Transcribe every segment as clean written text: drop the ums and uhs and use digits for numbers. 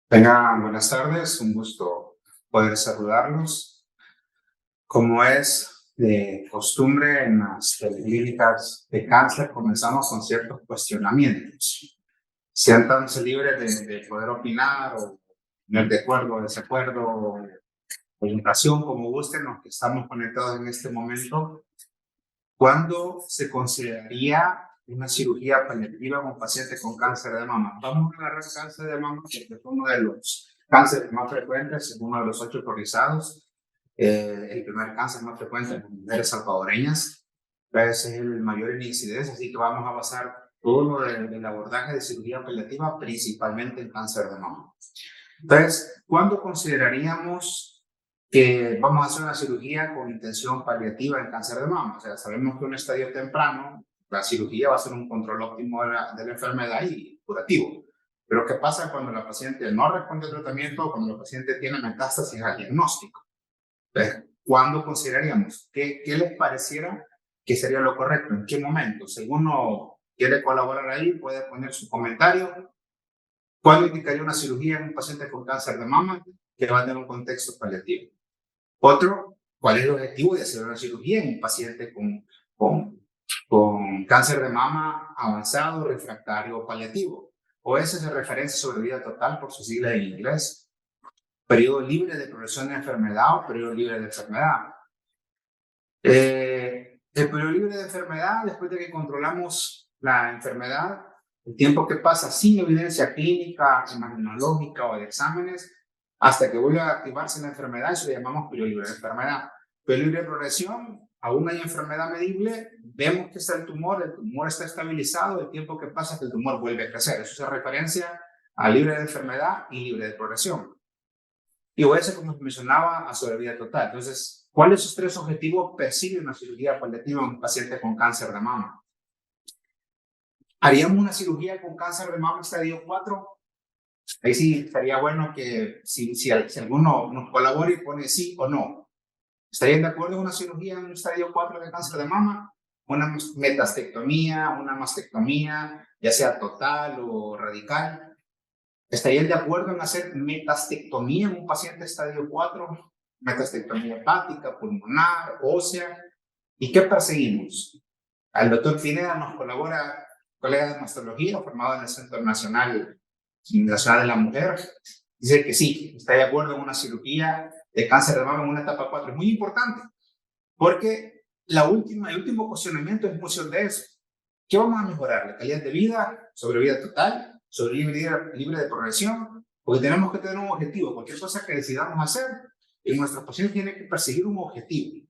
Tengan buenas tardes, un gusto poder saludarlos. Como es de costumbre en las clínicas de cáncer, comenzamos con ciertos cuestionamientos. Siéntanse libres de poder opinar o tener de acuerdo o desacuerdo, orientación, como gusten, los que estamos conectados en este momento. ¿Cuándo se consideraría una cirugía paliativa en un paciente con cáncer de mama? Vamos a agarrar cáncer de mama porque es uno de los cánceres más frecuentes, es uno de los 8 priorizados. El primer cáncer más frecuente en mujeres salvadoreñas. Ese es el mayor en incidencia, así que vamos a basar todo el abordaje de cirugía paliativa principalmente en cáncer de mama. Entonces, ¿cuándo consideraríamos que vamos a hacer una cirugía con intención paliativa en cáncer de mama? O sea, sabemos que un estadio temprano, la cirugía va a ser un control óptimo de la enfermedad y curativo. Pero ¿qué pasa cuando la paciente no responde al tratamiento o cuando la paciente tiene metástasis al diagnóstico? Entonces, ¿cuándo consideraríamos? ¿Qué les pareciera que sería lo correcto? ¿En qué momento? Si alguno quiere colaborar ahí, puede poner su comentario. ¿Cuándo indicaría una cirugía en un paciente con cáncer de mama que va a tener un contexto paliativo? Otro, ¿cuál es el objetivo de hacer una cirugía en un paciente con cáncer de mama avanzado, refractario o paliativo? O ese se referencia sobre vida total por su sigla en inglés. Periodo libre de progresión de enfermedad o periodo libre de enfermedad. El periodo libre de enfermedad, después de que controlamos la enfermedad, el tiempo que pasa sin evidencia clínica, imaginológica o de exámenes, hasta que vuelve a activarse la enfermedad, eso le llamamos periodo libre de enfermedad. Periodo libre de progresión, aún hay enfermedad medible, vemos que está el tumor está estabilizado, el tiempo que pasa que el tumor vuelve a crecer. Eso se referencia a libre de enfermedad y libre de progresión. Y OS, como mencionaba, a sobrevida total. Entonces, ¿cuáles de esos tres objetivos persigue una cirugía paliativa en un paciente con cáncer de mama? ¿Haríamos una cirugía con cáncer de mama estadio 4? Ahí sí estaría bueno que si alguno nos colabore y pone sí o no. ¿Estarían de acuerdo en una cirugía en un estadio 4 de cáncer de mama? Una metastectomía, una mastectomía, ya sea total o radical. ¿Estarían de acuerdo en hacer metastectomía en un paciente estadio 4? Metastectomía hepática, pulmonar, ósea. ¿Y qué perseguimos? El doctor Pineda nos colabora, colega de mastología, formado en el Centro Nacional de la Mujer. Dice que sí, está de acuerdo en una cirugía de cáncer de mama en una etapa 4. Es muy importante, porque el último cuestionamiento es en función de eso. ¿Qué vamos a mejorar? ¿La calidad de vida? ¿Sobrevida total? ¿Sobrevida libre de progresión? Porque tenemos que tener un objetivo. Cualquier cosa que decidamos hacer, en nuestros pacientes tiene que perseguir un objetivo.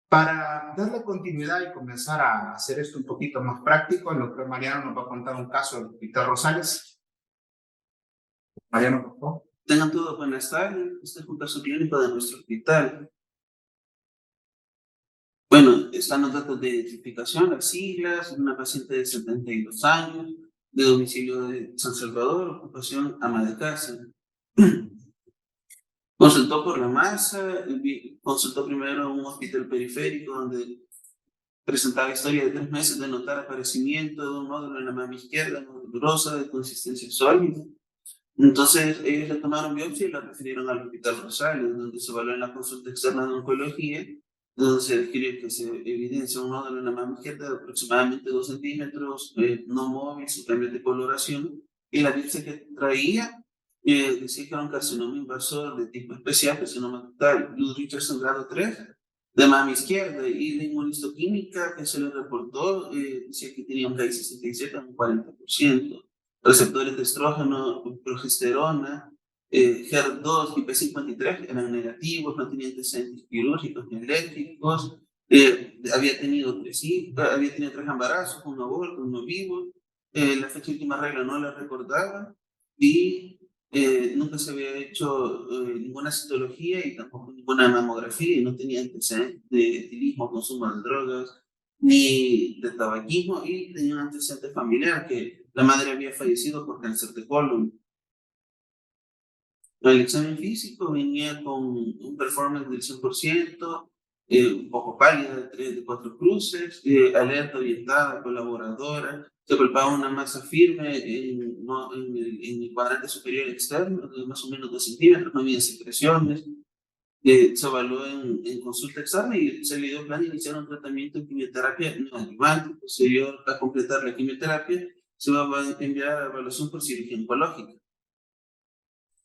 Para darle continuidad y comenzar a hacer esto un poquito más práctico, el doctor Mariano nos va a contar un caso del Hospital Rosales. Mariano, por favor. Tengan todos buenas tardes. Este es un caso clínico de nuestro hospital. Bueno, están los datos de identificación, las siglas, una paciente de 72 años, de domicilio de San Salvador, ocupación ama de casa. Consultó por la masa, consultó primero en un hospital periférico donde presentaba historia de 3 meses de notar aparecimiento de un nódulo en la mama izquierda, nodulosa, de consistencia sólida. Entonces, ellos le tomaron biopsia y la refirieron al Hospital Rosales, donde se evaluó en la consulta externa de oncología, donde se describe que se evidencia un nódulo en la mama izquierda de aproximadamente 2 centímetros, no móvil, su cambio de coloración, y la biopsia que traía decía que era un carcinoma invasor de tipo especial, carcinoma total, Luz Richardson grado 3, de mama izquierda, y la inmunistoquímica que se le reportó decía que tenía un KI67 en un 40%. Receptores de estrógeno, progesterona, HER2 y P53 eran negativos, no tenían antecedentes quirúrgicos ni eléctricos, había tenido 3 embarazos, uno aborto, uno vivo, la fecha de última regla no la recordaba y nunca se había hecho ninguna citología y tampoco ninguna mamografía y no tenía antecedentes de etilismo, consumo de drogas ni de tabaquismo y tenía un antecedente familiar que la madre había fallecido por cáncer de colon. El examen físico venía con un performance del 100%, un poco pálida, de 4 cruces, alerta, orientada, colaboradora. Se palpaba una masa firme en el cuadrante superior externo, de más o menos 2 centímetros, no había secreciones. Se evaluó en consulta externa y se le dio plan de iniciar un tratamiento de quimioterapia neoadyuvante. Posterior a completar la quimioterapia, se va a enviar a evaluación por cirugía oncológica.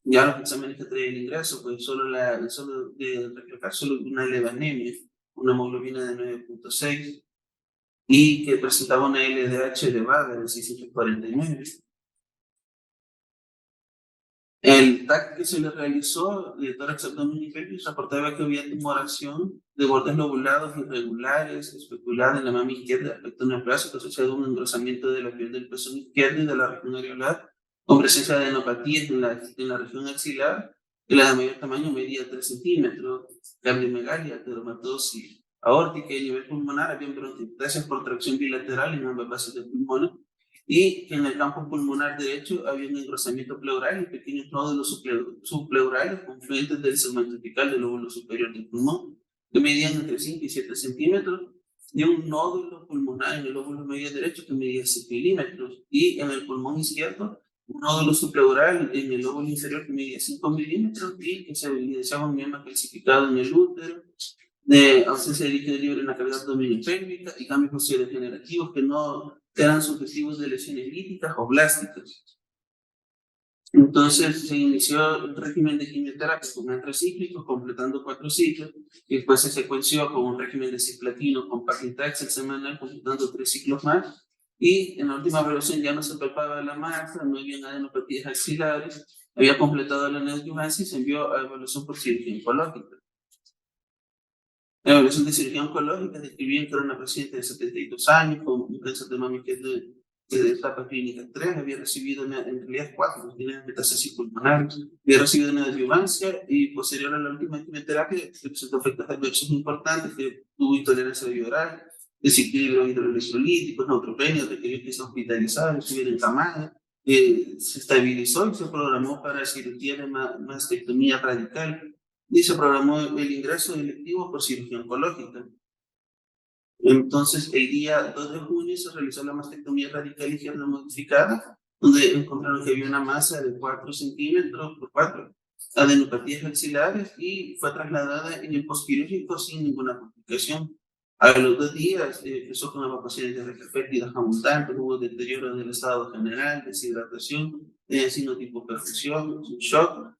Ya los exámenes que trae el ingreso, pues solo de reflejar solo una leve anemia, una hemoglobina de 9.6 y que presentaba una LDH elevada de 649. El TAC que se le realizó de tórax, abdomen y pelvis reportaba que había tumoración de bordes lobulados irregulares, especulada en la mama izquierda, aspecto neoplásico asociado a un engrosamiento de la piel del pezón izquierdo y de la región areolar, con presencia de adenopatías en la región axilar, y la de mayor tamaño medía 3 centímetros, cardiomegalia, dermatosis aórtica y a nivel pulmonar había bronquiectasias por tracción bilateral en ambas bases del pulmón, y en el campo pulmonar derecho había un engrosamiento pleural y pequeños nódulos subpleurales confluentes del segmento apical del lóbulo superior del pulmón, que medían entre 5 y 7 centímetros, y un nódulo pulmonar en el lóbulo medio derecho que medía 6 milímetros, y en el pulmón izquierdo un nódulo subpleural en el lóbulo inferior que medía 5 milímetros y que se evidenciaba un mioma calcificado en el útero, de ausencia de líquido libre en la cavidad abdominopélvica y cambios osteodegenerativos que no eran sugestivos de lesiones líticas o blásticas. Entonces se inició el régimen de quimioterapia con antracíclicos, completando 4 ciclos, y después se secuenció con un régimen de cisplatino con paclitaxel semanal, completando 3 ciclos más, y en la última evaluación ya no se palpaba la masa, no había adenopatías axilares, había completado la neoadjuvancia y se envió a evaluación por cirugía oncológica. La evaluación de cirugía oncológica describía que era una paciente de 72 años con un cáncer de mama que es de etapa clínica 3, había recibido en realidad 4, tenía metástasis pulmonar, había recibido una adjuvancia y posterior a la última quimioterapia se presentó efectos adversos importantes, que tuvo intolerancia oral, desequilibrio hidroelectrolítico, neutropenia, requirió que se hospitalizara, estuviera encamada, se estabilizó y se programó para cirugía de mastectomía radical y se programó el ingreso electivo por cirugía oncológica. Entonces, el día 2 de junio se realizó la mastectomía radical izquierda modificada, donde encontraron que había una masa de 4 centímetros por 4 adenopatías axilares y fue trasladada en el postquirúrgico sin ninguna complicación. A los 2 días empezó con evacuaciones de rejas fétidas abundantes, hubo deterioro del estado general, deshidratación, sinotipo perfusión, shock,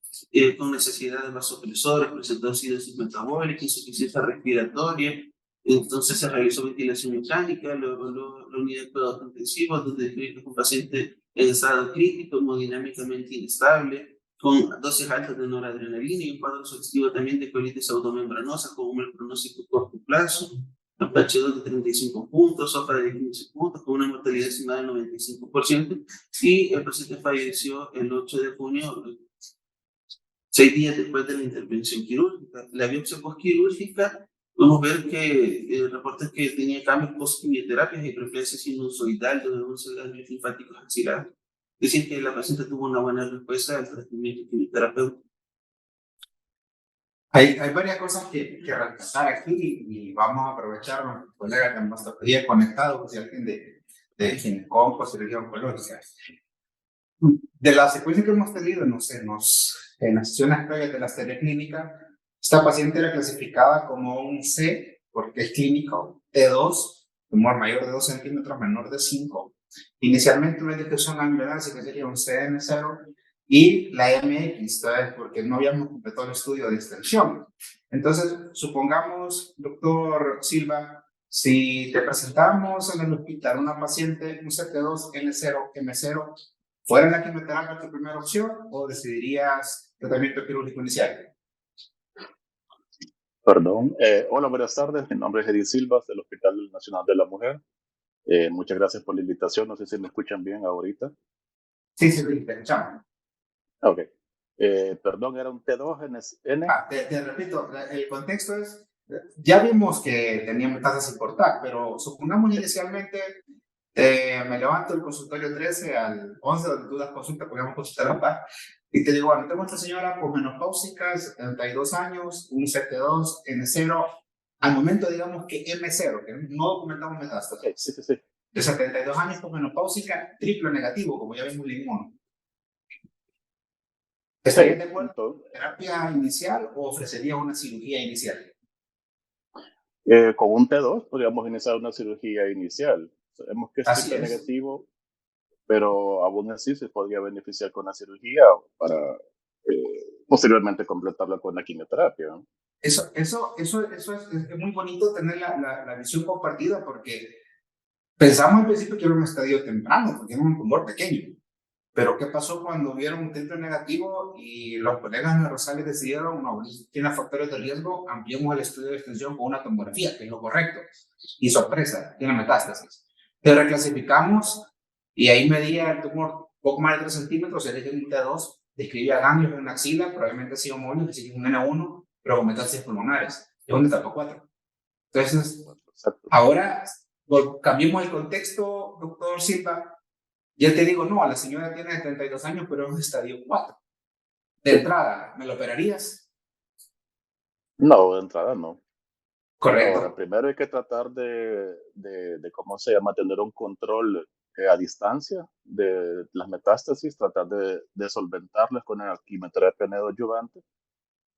con necesidad de vasopresores, presentó acidosis metabólica, insuficiencia respiratoria. Entonces se realizó ventilación mecánica, luego la unidad de cuidados intensivos, donde describió que es un paciente en estado crítico, hemodinámicamente inestable, con dosis altas de noradrenalina y un cuadro sugestivo también de colitis automembranosa con un mal pronóstico a corto plazo, pH2 de 35 puntos, SOFA de 15 puntos, con una mortalidad estimada del 95%, y el paciente falleció el 8 de junio, 6 días después de la intervención quirúrgica. La biopsia postquirúrgica, podemos ver que reporta que tenía cambios post-quimioterapias y hiperplasia sinusoidal de los ganglios linfáticos axilares. Es decir, que la paciente tuvo una buena respuesta al tratamiento quimioterapéutico. Hay varias cosas que rescatar aquí y vamos a aprovechar a nuestros colegas de mastografía conectados, si alguien de ginecólogo o cirugía oncológica. De la secuencia que hemos tenido, no sé, en las sesiones previas de la serie clínica, esta paciente era clasificada como un C, porque es clínico, T2, tumor mayor de 2 centímetros, menor de 5. Inicialmente una difusión angular, así que sería un CN0, y la MX, ¿sabes? Porque no habíamos completado el estudio de extensión. Entonces, supongamos, doctor Silva, si te presentamos en el hospital una paciente, un CT2, N0, M0, ¿fuera la quimioterapia tu primera opción o decidirías tratamiento quirúrgico inicial? Perdón. Hola, buenas tardes. Mi nombre es Edith Silva, del Hospital Nacional de la Mujer. Muchas gracias por la invitación. No sé si me escuchan bien ahorita. Sí, te escuchamos. Ok. Perdón, era un T2 N. Te repito, el contexto es, ya vimos que tenía metástasis por TAC, pero supongamos inicialmente, me levanto el consultorio 13 al 11, donde tú das consulta, podemos consultar a PAC, y te digo, bueno, tengo a esta señora menopáusica, 72 años, un CT2, N0, al momento, digamos que M0, que no documentamos metástasis, Sí. de 72 años con menopáusica, triple negativo, como ya vimos en inmuno. ¿Estarías de acuerdo con terapia inicial o ofrecerías una cirugía inicial? Con un T2 podríamos iniciar una cirugía inicial. Sabemos que es triple negativo, pero aún así se podría beneficiar con la cirugía para posteriormente completarla con la quimioterapia, ¿no? Eso es muy bonito tener la visión compartida, porque pensamos al principio que era un estadio temprano, porque era un tumor pequeño. Pero ¿qué pasó cuando vieron un triple negativo y los colegas de Rosales decidieron, no, tiene factores de riesgo, ampliemos el estudio de extensión con una tomografía, que es lo correcto? Y sorpresa, tiene metástasis. Te reclasificamos y ahí medía el tumor poco más de 3 centímetros, el eje un T2, describía ganglios en una axila, probablemente ha sido móvil, es decir, un N1, pero con metástasis pulmonares, es un etapa 4. Entonces, ahora cambiemos el contexto, doctor Silva. Ya te digo, no, la señora tiene 72 años, pero es un estadio 4. De entrada, ¿me lo operarías? No, de entrada no. Correcto. Ahora, primero hay que tratar de ¿cómo se llama? Tener un control a distancia de las metástasis, tratar de solventarlas con la quimioterapia neoadyuvante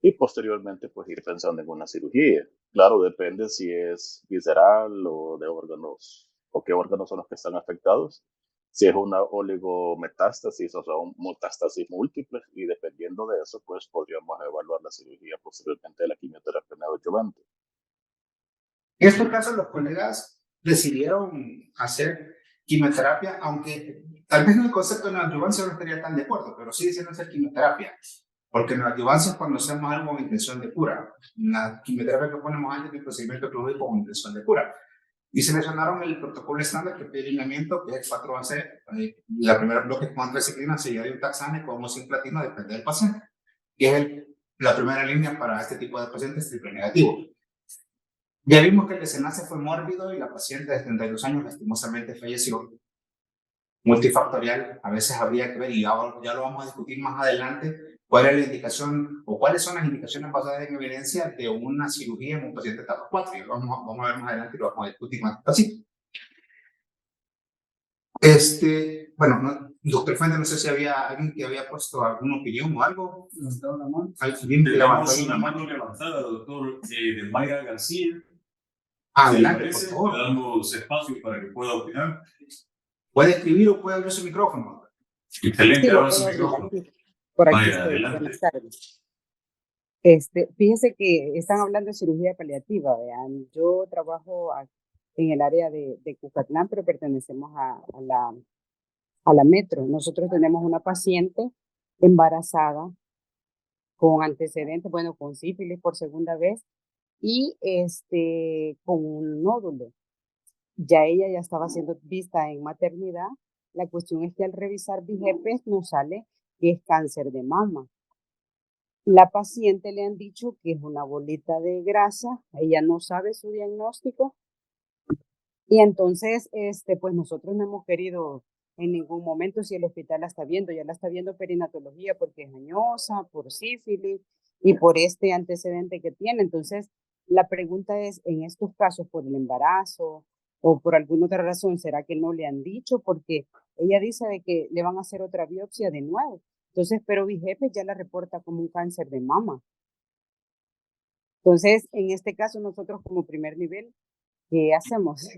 y posteriormente pues ir pensando en una cirugía. Claro, depende si es visceral o de órganos, o qué órganos son los que están afectados. Si es una oligometástasis, o sea, un metástasis múltiples, y dependiendo de eso, pues podríamos evaluar la cirugía posteriormente de la quimioterapia neoadyuvante. En estos casos, los colegas decidieron hacer quimioterapia, aunque tal vez en el concepto de neoadyuvancia no estaría tan de acuerdo, pero sí decidieron hacer quimioterapia, porque neoadyuvancia es cuando hacemos algo con intención de cura. La quimioterapia que ponemos antes del procedimiento quirúrgico con intención de cura. Y seleccionaron el protocolo estándar que pide alineamiento, que es 4AC. La primera bloque con antraciclina, seguida de un taxane con homocisplatina, depende del paciente. Y es la primera línea para este tipo de pacientes triple negativo. Ya vimos que el desenlace fue mórbido y la paciente de 72 años lastimosamente falleció. Multifactorial, a veces habría que ver, y ya lo vamos a discutir más adelante, cuál es la indicación o cuáles son las indicaciones basadas en evidencia de una cirugía en un paciente etapa 4. Y vamos a ver más adelante y lo vamos a discutir más así. Bueno, no, doctor Fuente, no sé si había alguien que había puesto alguna opinión o algo. Tenemos una mano levantada, doctor, de Mayra García. Adelante, por favor. Le damos espacio para que pueda opinar. ¿Puede escribir o puede abrir su micrófono? Excelente, ahora su micrófono. Por aquí Mayra, estoy. adelante. Buenas tardes. Fíjese que están hablando de cirugía paliativa, vean. Yo trabajo en el área de Cucatlán, pero pertenecemos a la Metro. Nosotros tenemos una paciente embarazada con antecedentes, bueno, con sífilis por segunda vez y con un nódulo. Ya ella ya estaba siendo vista en maternidad. La cuestión es que al revisar VIGEPES nos sale que es cáncer de mama. La paciente le han dicho que es una bolita de grasa, ella no sabe su diagnóstico y entonces pues nosotros no hemos querido en ningún momento, si el hospital la está viendo, ya la está viendo perinatología porque es añosa, por sífilis y por este antecedente que tiene. Entonces la pregunta es, en estos casos por el embarazo o por alguna otra razón, ¿será que no le han dicho? Porque ella dice de que le van a hacer otra biopsia de nuevo. Entonces, pero VIGEPES ya la reporta como un cáncer de mama. Entonces, en este caso, nosotros como primer nivel, ¿qué hacemos?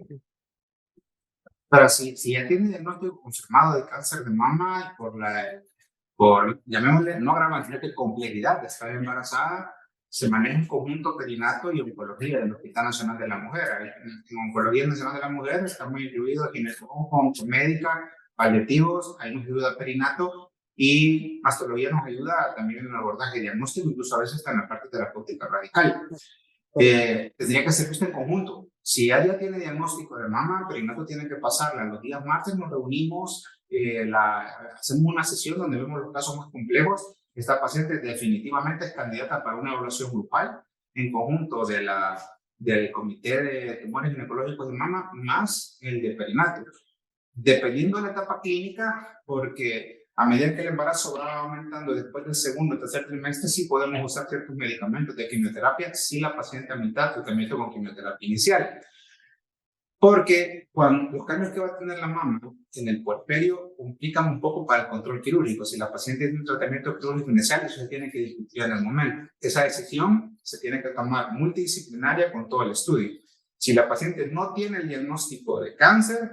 Pero si ya tiene diagnóstico confirmado de cáncer de mama por llamémosle, no gravedad, sino que complejidad de estar embarazada, se maneja un conjunto perinato y oncología del Hospital Nacional de la Mujer. En Oncología Nacional de la Mujer estamos incluidos ginecólogo, médica, paliativos, ahí nos ayuda perinato y mastología nos ayuda también en el abordaje diagnóstico, incluso a veces está en la parte terapéutica radical. Tendría que ser visto en conjunto. Si ella tiene diagnóstico de mama, perinato tiene que pasarla. Los días martes nos reunimos, hacemos una sesión donde vemos los casos más complejos. Esta paciente definitivamente es candidata para una evaluación grupal en conjunto del Comité de Tumores Ginecológicos de Mama más el de perinato. Dependiendo de la etapa clínica, porque A medida que el embarazo va aumentando después del segundo o tercer trimestre, sí podemos usar ciertos medicamentos de quimioterapia si la paciente a mitad tratamiento con quimioterapia inicial. Porque cuando los cambios que va a tener la mama en el puerperio implican un poco para el control quirúrgico. Si la paciente tiene un tratamiento quirúrgico inicial, eso se tiene que discutir en el momento. Esa decisión se tiene que tomar multidisciplinaria con todo el estudio. Si la paciente no tiene el diagnóstico de cáncer,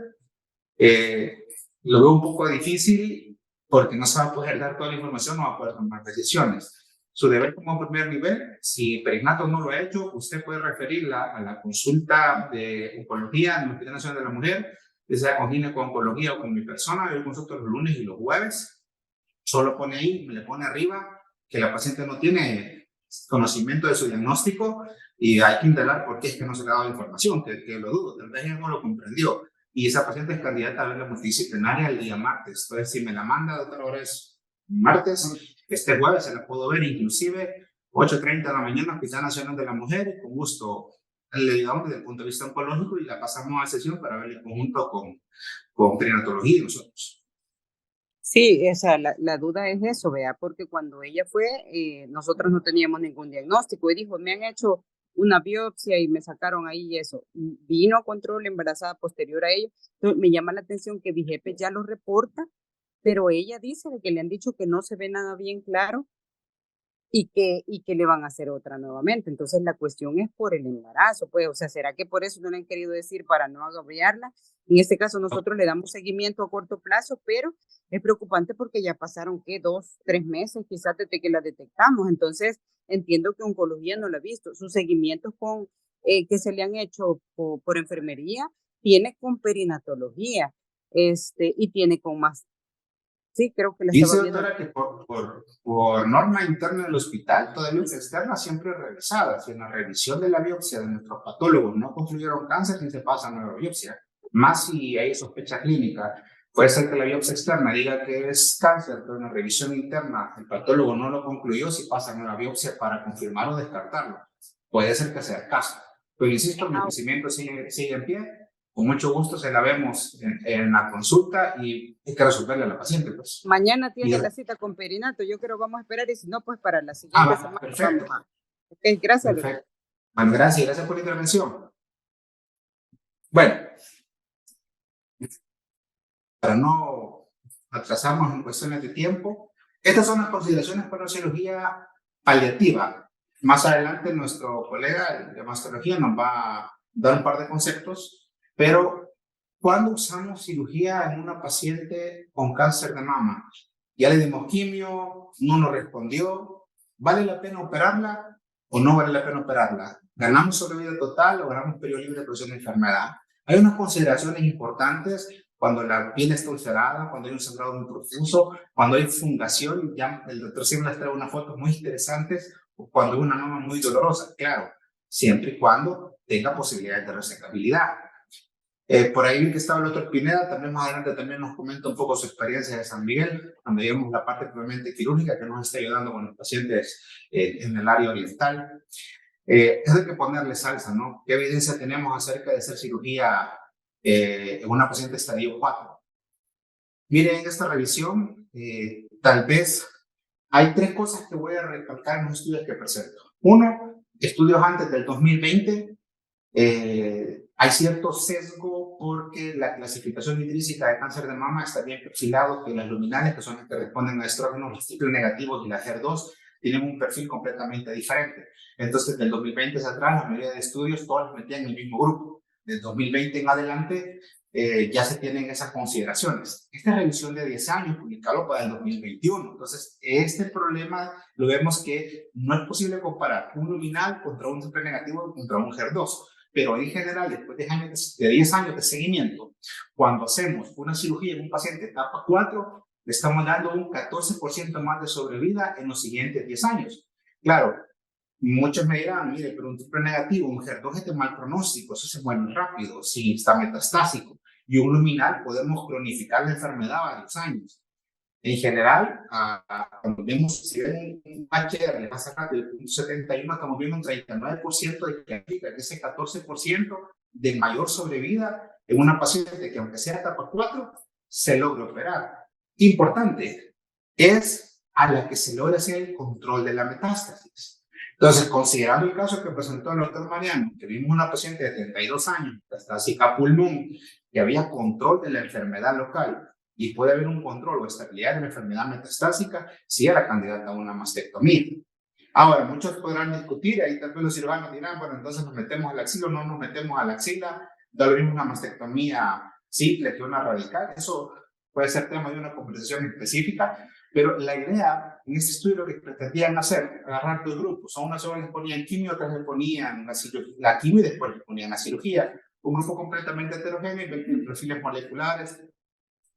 lo veo un poco difícil porque no se va a poder dar toda la información, no va a poder tomar decisiones. Su deber como primer nivel, si perinato no lo ha hecho, usted puede referirla a la consulta de oncología en el Hospital Nacional de la Mujer, ya sea con gineco-oncología o con mi persona. Yo consulto los lunes y los jueves. Solo pone ahí, le pone arriba que la paciente no tiene conocimiento de su diagnóstico y hay que indagar por qué es que no se le ha dado información, que lo dudo, tal vez ella no lo comprendió. Y esa paciente es candidata a ver la multidisciplinaria el día martes. Entonces, si me la manda, doctora, ahora es martes, este jueves se la puedo ver, inclusive 8:30 de la mañana, Hospital Nacional de la Mujer, y con gusto le digamos desde el punto de vista oncológico y la pasamos a sesión para ver en conjunto con perinatología y nosotros. Sí, esa, la duda es eso, vea, porque cuando ella fue, nosotros no teníamos ningún diagnóstico y dijo, me han hecho una biopsia y me sacaron ahí eso. Vino a control embarazada posterior a ello. Entonces, me llama la atención que Vigepe ya lo reporta, pero ella dice que le han dicho que no se ve nada bien claro y que le van a hacer otra nuevamente. Entonces la cuestión es por el embarazo, pues, o sea, ¿será que por eso no le han querido decir para no agobiarla? En este caso nosotros le damos seguimiento a corto plazo, pero es preocupante porque ya pasaron, ¿qué? 2, 3 meses quizás desde que la detectamos. Entonces entiendo que oncología no la ha visto. Sus seguimientos que se le han hecho por enfermería, tiene con perinatología, y tiene con más. Sí, creo que la Dice, estaba viendo. doctora, que por norma interna del hospital, toda biopsia externa siempre es revisada. Si en la revisión de la biopsia de nuestros patólogos no concluyeron cáncer, ni se pasa a nueva biopsia. Más si hay sospecha clínica. Puede ser que la biopsia externa diga que es cáncer, pero en la revisión interna el patólogo no lo concluyó, si pasa a nueva biopsia para confirmar o descartarlo. Puede ser que sea el caso. Pero insisto, mi crecimiento sigue en pie. Con mucho gusto se la vemos en la consulta y hay que resolverle a la paciente, pues. Mañana tiene la cita con perinato, yo creo que vamos a esperar y si no, pues para la siguiente semana. Perfecto. Ok, gracias. Perfecto. Bueno, gracias por la intervención. Bueno, para no atrasarnos en cuestiones de tiempo, estas son las consideraciones para una cirugía paliativa. Más adelante nuestro colega de mastología nos va a dar un par de conceptos, pero ¿cuándo usamos cirugía en una paciente con cáncer de mama? Ya le dimos quimio, no nos respondió, ¿vale la pena operarla o no vale la pena operarla? ¿Ganamos sobrevida total o ganamos periodo libre de progresión de enfermedad? Hay unas consideraciones importantes cuando la piel está ulcerada, cuando hay un sangrado muy profuso, cuando hay fundación, ya el doctor siempre les trae unas fotos muy interesantes, o cuando hay una mama muy dolorosa, claro, siempre y cuando tenga posibilidades de resecabilidad. Por ahí vi que estaba el doctor Pineda, también más adelante también nos comenta un poco su experiencia de San Miguel, cuando vemos la parte probablemente quirúrgica que nos está ayudando con los pacientes en el área oriental. Es de que ponerle salsa, ¿no? ¿Qué evidencia tenemos acerca de hacer cirugía en una paciente estadio 4? Miren, en esta revisión, tal vez hay 3 cosas que voy a recalcar en los estudios que presento. Uno, estudios antes del 2020, hay cierto sesgo porque la clasificación intrínseca de cáncer de mama está bien perfilado que las luminales, que son las que responden a estrógenos, los ciclos negativos y la HER2, tienen un perfil completamente diferente. Entonces, del 2020 hacia atrás, la mayoría de estudios todos los metían en el mismo grupo. Del 2020 en adelante, ya se tienen esas consideraciones. Esta revisión de 10 años, publicado para el 2021. Entonces, este problema lo vemos que no es posible comparar un luminal contra un triple negativo contra un HER2. Pero en general, después de 10 años de seguimiento, cuando hacemos una cirugía en un paciente etapa 4, le estamos dando un 14% más de sobrevida en los siguientes 10 años. Claro, muchos me dirán, mire, pero un triple negativo, un HER2 es de mal pronóstico, eso se muere rápido, si está metastásico. Y un luminal podemos cronificar la enfermedad varios años. En general, cuando vemos, si ven un HR, le pasa rápido, un 71, estamos viendo un 39% de que aplica, que ese 14% de mayor sobrevida en una paciente que aunque sea etapa 4, se logra operar. Importante, es a la que se logra hacer el control de la metástasis. Entonces, considerando el caso que presentó el doctor Mariano, que vimos una paciente de 32 años, metastásica pulmón, que había control de la enfermedad local y puede haber un control o estabilidad de la enfermedad metastásica, sí era candidata a una mastectomía. Ahora, muchos podrán discutir, ahí tal vez los cirujanos dirán, bueno, entonces nos metemos a la axila o no nos metemos a la axila, da lo mismo una mastectomía simple que una radical, eso puede ser tema de una conversación específica, pero la idea en este estudio lo que pretendían hacer, agarrar dos grupos, a unas horas le ponían quimio, otras le ponían la quimio y después le ponían la cirugía, un grupo completamente heterogéneo, perfiles moleculares,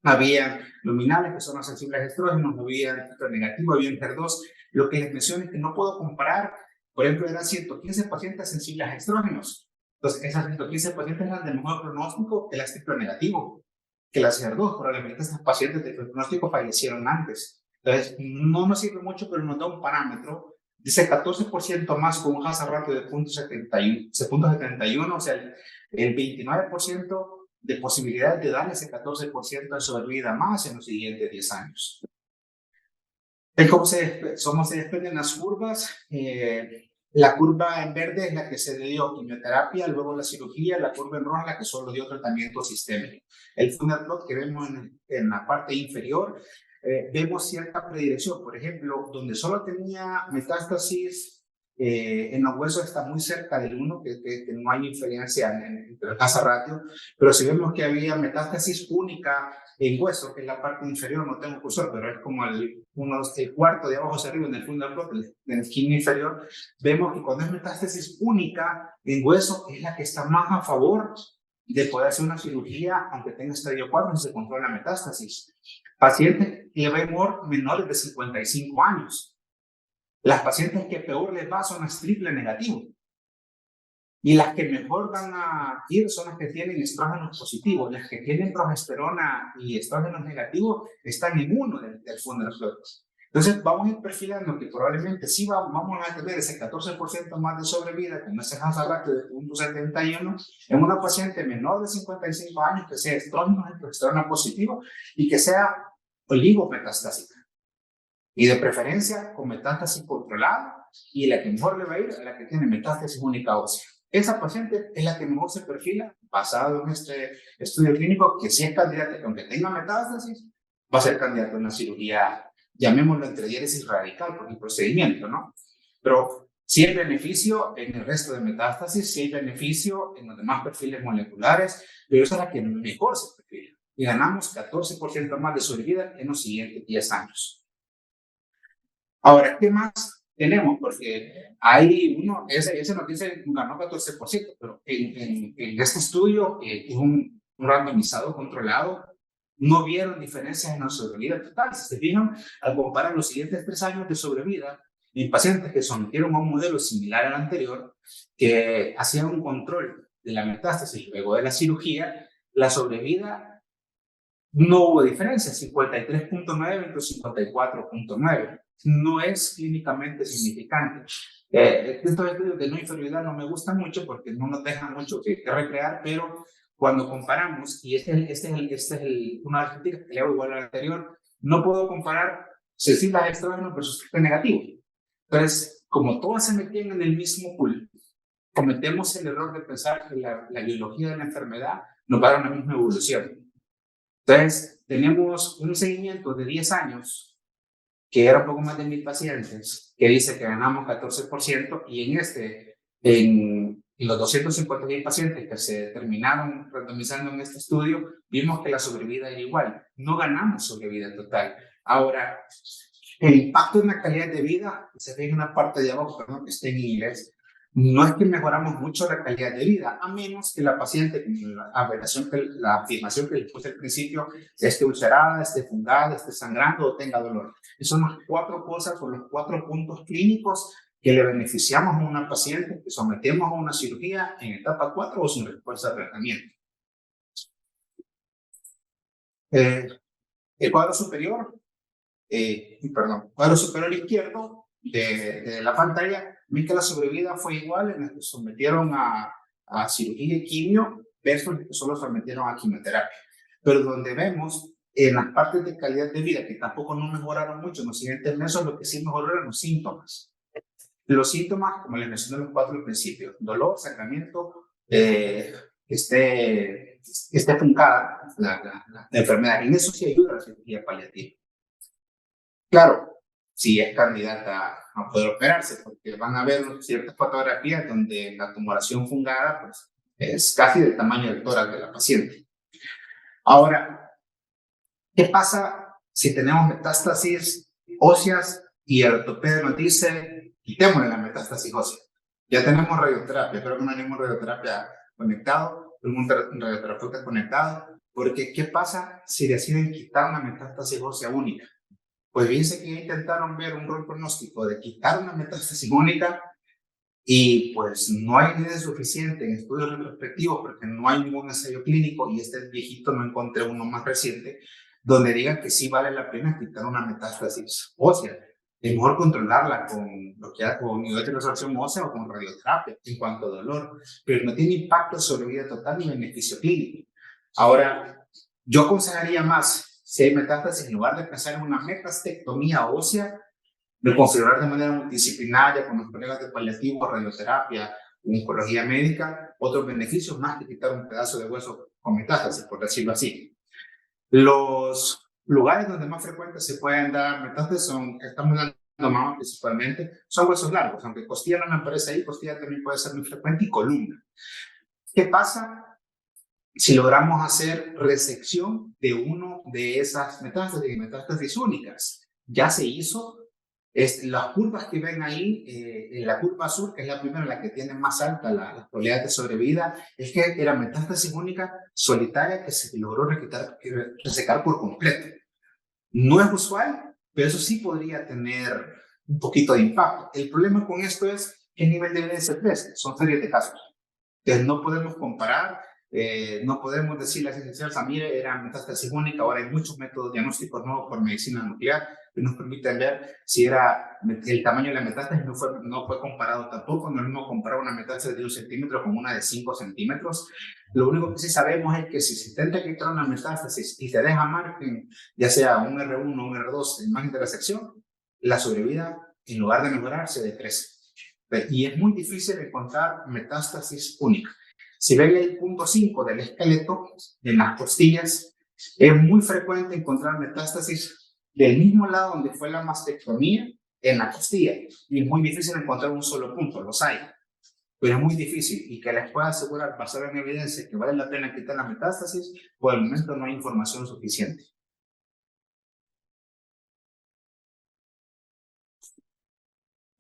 había luminales que son los sensibles a estrógenos, había efecto negativo, había HER2. Lo que les menciono es que no puedo comparar, por ejemplo, eran 115 pacientes sensibles a estrógenos. Entonces, esas 115 pacientes eran de mejor pronóstico que las triple negativo, que las HER2. Probablemente esas pacientes de pronóstico fallecieron antes. Entonces, no nos sirve mucho, pero nos da un parámetro. Dice 14% más con un hazard ratio de 0.71, o sea, el 29% de posibilidad de darle ese 14% de sobrevida más en los siguientes 10 años. ¿Cómo se desprenden las curvas? La curva en verde es la que se le dio quimioterapia, luego la cirugía, la curva en roja la que solo dio tratamiento sistémico. El Funnel plot que vemos en la parte inferior, vemos cierta predilección. Por ejemplo, donde solo tenía metástasis en los huesos está muy cerca del 1, que no hay diferencia entre el hazard ratio, pero si vemos que había metástasis única en hueso, que es la parte inferior, no tengo cursor, pero es como el cuarto de abajo hacia arriba en el Funnel plot, en la esquina inferior, vemos que cuando es metástasis única en hueso es la que está más a favor de poder hacer una cirugía, aunque tenga estadio 4, si se controla la metástasis. Pacientes que vemos menores de 55 años. Las pacientes que peor les va son las triple negativo. Y las que mejor van a ir son las que tienen estrógenos positivos. Las que tienen progesterona y estrógenos negativos están en uno del Funnel plot. Entonces vamos a ir perfilando que probablemente sí vamos a tener ese 14% más de sobrevida con ese hazard ratio de 0.71 en una paciente menor de 55 años que sea estrógeno y progesterona positivo y que sea oligometastásica. Y de preferencia con metástasis controlada, y la que mejor le va a ir es la que tiene metástasis única ósea. Esa paciente es la que mejor se perfila, basado en este estudio clínico, que si es candidata, aunque tenga metástasis, va a ser candidato a una cirugía, llamémoslo entre diéresis radical, por el procedimiento, ¿no? Pero sí hay beneficio en el resto de metástasis, sí hay beneficio en los demás perfiles moleculares, pero esa es la que mejor se perfila. Y ganamos 14% más de sobrevida en los siguientes 10 años. Ahora, ¿qué más tenemos? Porque hay uno, ese nos dice ganó 14%, pero en este estudio, es un randomizado controlado, no vieron diferencias en la sobrevida total. Si se fijan, al comparar los siguientes 3 años de sobrevida en pacientes que sometieron a un modelo similar al anterior, que hacían un control de la metástasis luego de la cirugía, la sobrevida no hubo diferencia, 53.9 versus 54.9. No es clínicamente significante. Estos estudios de no inferioridad no me gustan mucho porque no nos dejan mucho que recrear, pero cuando comparamos, y una de las críticas que le hago igual al anterior, no puedo comparar sensibles a estrógenos versus triple negativo. Entonces, como todas se metían en el mismo pool, cometemos el error de pensar que la biología de la enfermedad nos va a dar una misma evolución. Entonces, tenemos un seguimiento de 10 años, que era un poco más de 1,000 pacientes, que dice que ganamos 14%, y en los 250,000 pacientes que se terminaron randomizando en este estudio, vimos que la sobrevida era igual, no ganamos sobrevida total. Ahora, el impacto en la calidad de vida, se ve en una parte de abajo, perdón, que está en inglés, no es que mejoramos mucho la calidad de vida, a menos que la paciente, la afirmación que le puse al principio, esté ulcerada, esté fungada, esté sangrando o tenga dolor. Esas son las 4 cosas o los 4 puntos clínicos que le beneficiamos a una paciente que sometemos a una cirugía en etapa 4 o sin respuesta de tratamiento. El cuadro superior, cuadro superior izquierdo de la pantalla, ven que la sobrevida fue igual en las que sometieron a cirugía y quimio versus los que solo sometieron a quimioterapia. Pero donde vemos en las partes de calidad de vida, que tampoco no mejoraron mucho en los siguientes meses, lo que sí mejoró eran los síntomas. Los síntomas, como les mencioné los 4 al principio: dolor, sangramiento, esté truncada la enfermedad. En eso sí ayuda la cirugía paliativa. Claro, si es candidata a poder operarse, porque van a ver ciertas fotografías donde la tumoración fungada pues, es casi del tamaño del tórax de la paciente. Ahora, ¿qué pasa si tenemos metástasis óseas y el ortopeda nos dice, quitémosle la metástasis ósea? Ya tenemos radioterapia, pero no tenemos radioterapia conectado, un radioterapeuta conectado, porque ¿qué pasa si deciden quitar una metástasis ósea única? Pues fíjense que intentaron ver un rol pronóstico de quitar una metástasis única y pues no hay evidencia suficiente en estudios retrospectivos porque no hay ningún ensayo clínico, y este viejito no encontré uno más reciente donde digan que sí vale la pena quitar una metástasis ósea. Es mejor controlarla con nivel de resolución ósea o con radioterapia en cuanto a dolor, pero no tiene impacto sobre vida total ni beneficio clínico. Ahora, yo aconsejaría más, si hay metástasis, en lugar de pensar en una metastectomía ósea, de considerar de manera multidisciplinaria con los colegas de paliativo, radioterapia, oncología médica, otros beneficios más que quitar un pedazo de hueso con metástasis, por decirlo así. Los lugares donde más frecuentes se pueden dar metástasis estamos dando mama principalmente, son huesos largos, aunque costilla no me aparece ahí, costilla también puede ser muy frecuente, y columna. ¿Qué pasa si logramos hacer resección de uno de esas metástasis únicas? Ya se hizo. Las curvas que ven ahí, en la curva azul, que es la primera, la que tiene más alta la probabilidad de sobrevida, es que era metástasis única solitaria que se logró resecar por completo. No es usual, pero eso sí podría tener un poquito de impacto. El problema con esto es qué nivel de evidencia es. Son series de casos. Entonces no podemos comparar, no podemos decir la ciencia cierta, mire, era metástasis única. Ahora hay muchos métodos diagnósticos nuevos por medicina nuclear que nos permiten ver si era el tamaño de la metástasis. No fue comparado tampoco, no es mismo comparar una metástasis de 1 centímetro con una de 5 centímetros. Lo único que sí sabemos es que si se intenta quitar una metástasis y se deja margen, ya sea un R1 o un R2 en margen de resección, la sobrevida, en lugar de mejorar, se decrece. Y es muy difícil encontrar metástasis única. Si ven el punto 5 del esqueleto, en las costillas, es muy frecuente encontrar metástasis del mismo lado donde fue la mastectomía, en la costilla. Y es muy difícil encontrar un solo punto, los hay. Pero es muy difícil, y que les pueda asegurar, basado en evidencia, que vale la pena quitar la metástasis, por el momento no hay información suficiente.